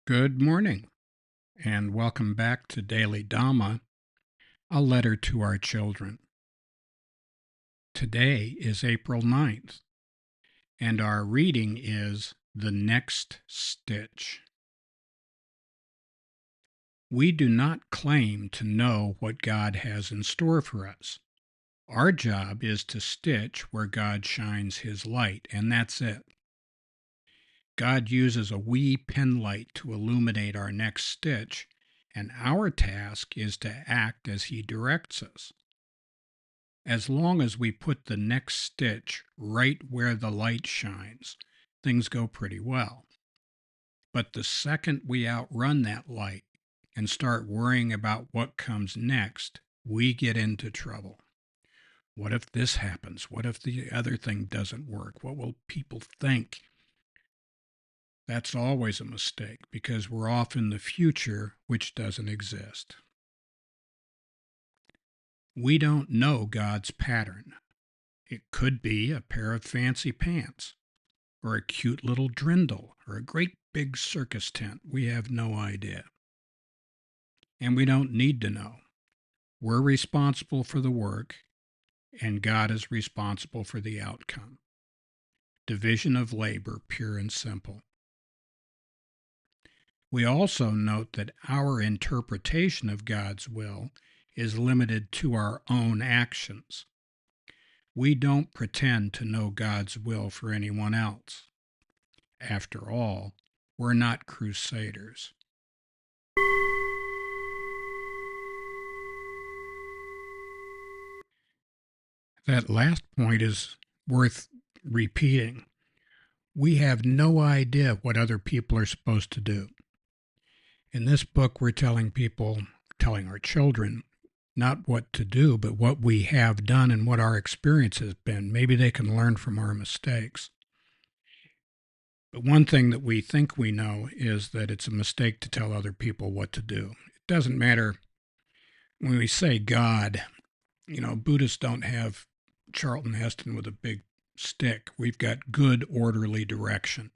Good morning, and welcome back to Daily Dhamma, a letter to our children. Today is April 9th, and our reading is The Next Stitch. We do not claim to know what God has in store for us. Our job is to stitch where God shines His light, and that's it. God uses a wee penlight to illuminate our next stitch, and our task is to act as He directs us. As long as we put the next stitch right where the light shines, things go pretty well. But the second we outrun that light and start worrying about what comes next, we get into trouble. What if this happens? What if the other thing doesn't work? What will people think? That's always a mistake because we're off in the future, which doesn't exist. We don't know God's pattern. It could be a pair of fancy pants, or a cute little drindle, or a great big circus tent. We have no idea. And we don't need to know. We're responsible for the work, and God is responsible for the outcome. Division of labor, pure and simple. We also note that our interpretation of God's will is limited to our own actions. We don't pretend to know God's will for anyone else. After all, we're not crusaders. That last point is worth repeating. We have no idea what other people are supposed to do. In this book, we're telling our children, not what to do, but what we have done and what our experience has been. Maybe they can learn from our mistakes. But one thing that we think we know is that it's a mistake to tell other people what to do. It doesn't matter when we say God. Buddhists don't have Charlton Heston with a big stick. We've got good, orderly direction.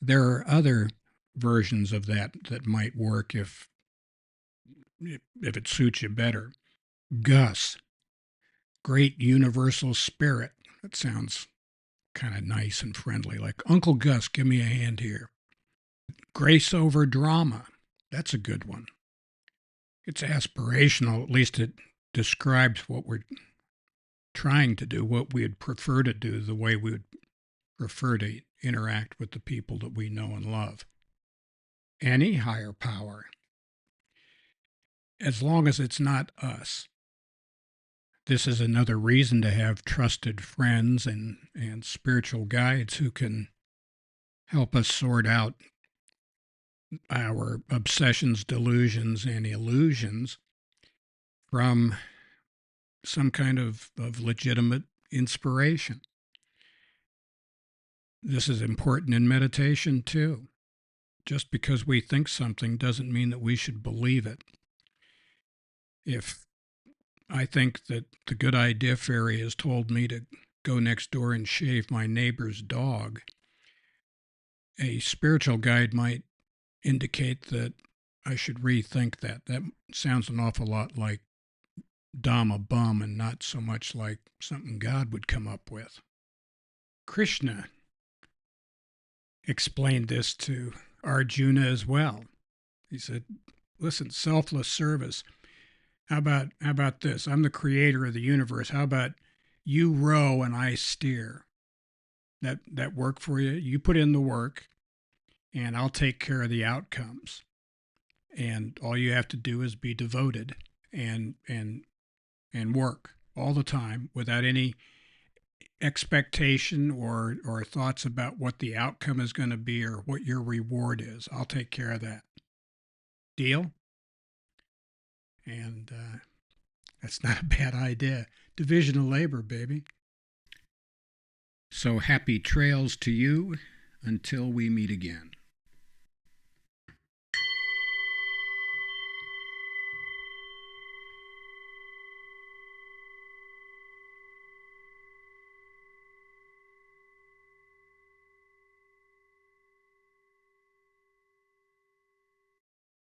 There are other versions of that might work if it suits you better. Gus, great universal spirit. That sounds kind of nice and friendly, like Uncle Gus, give me a hand here. Grace over drama. That's a good one. It's aspirational, at least it describes what we're trying to do, what we'd prefer to do, the way we would prefer to interact with the people that we know and love. Any higher power, as long as it's not us. This is another reason to have trusted friends and spiritual guides who can help us sort out our obsessions, delusions, and illusions from some kind of legitimate inspiration. This is important in meditation too. Just because we think something doesn't mean that we should believe it. If I think that the good idea fairy has told me to go next door and shave my neighbor's dog, a spiritual guide might indicate that I should rethink that. That sounds an awful lot like Dhamma bum and not so much like something God would come up with. Krishna explained this to Arjuna as well. He said, listen, selfless service. How about this? I'm the creator of the universe. How about you row and I steer? That work for you? You put in the work and I'll take care of the outcomes. And all you have to do is be devoted and work all the time without any expectation or thoughts about what the outcome is going to be or what your reward is. I'll take care of that. Deal? And that's not a bad idea. Division of labor, baby. So happy trails to you until we meet again.